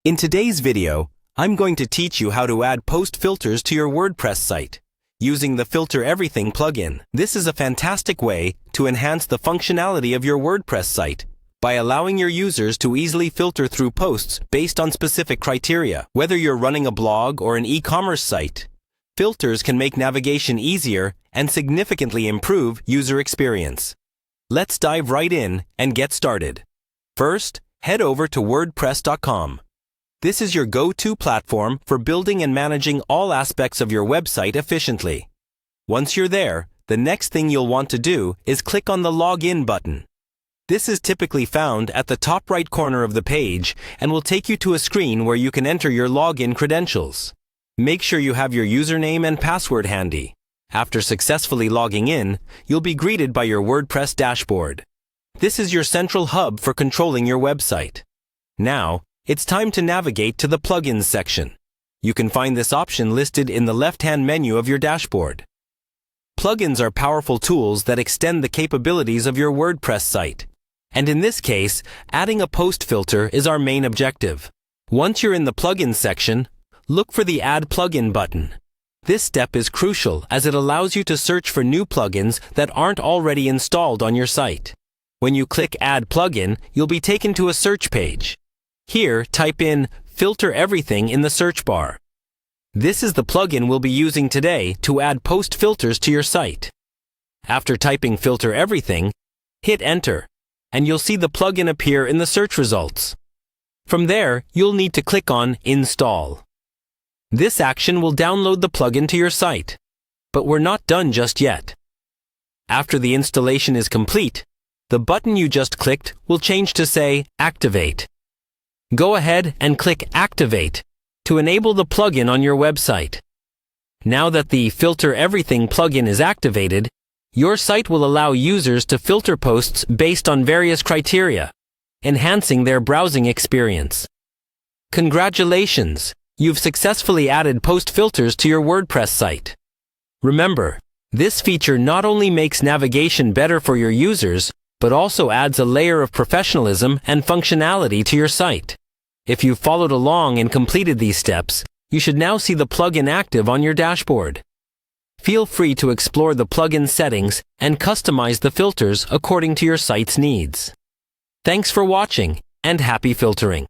In today's video, I'm going to teach you how to add post filters to your WordPress site using the Filter Everything plugin. This is a fantastic way to enhance the functionality of your WordPress site by allowing your users to easily filter through posts based on specific criteria. Whether you're running a blog or an e-commerce site, filters can make navigation easier and significantly improve user experience. Let's dive right in and get started. First, head over to wordpress.com. This is your go-to platform for building and managing all aspects of your website efficiently. Once you're there, the next thing you'll want to do is click on the Login button. This is typically found at the top right corner of the page and will take you to a screen where you can enter your login credentials. Make sure you have your username and password handy. After successfully logging in, you'll be greeted by your WordPress dashboard. This is your central hub for controlling your website. Now, it's time to navigate to the Plugins section. You can find this option listed in the left-hand menu of your dashboard. Plugins are powerful tools that extend the capabilities of your WordPress site. And in this case, adding a post filter is our main objective. Once you're in the Plugins section, look for the Add Plugin button. This step is crucial as it allows you to search for new plugins that aren't already installed on your site. When you click Add Plugin, you'll be taken to a search page. Here, type in Filter Everything in the search bar. This is the plugin we'll be using today to add post filters to your site. After typing Filter Everything, hit Enter, and you'll see the plugin appear in the search results. From there, you'll need to click on Install. This action will download the plugin to your site. But we're not done just yet. After the installation is complete, the button you just clicked will change to say Activate. Go ahead and click Activate to enable the plugin on your website. Now that the Filter Everything plugin is activated, your site will allow users to filter posts based on various criteria, enhancing their browsing experience. Congratulations! You've successfully added post filters to your WordPress site. Remember, this feature not only makes navigation better for your users, but also adds a layer of professionalism and functionality to your site. If you've followed along and completed these steps, you should now see the plugin active on your dashboard. Feel free to explore the plugin settings and customize the filters according to your site's needs. Thanks for watching, and happy filtering!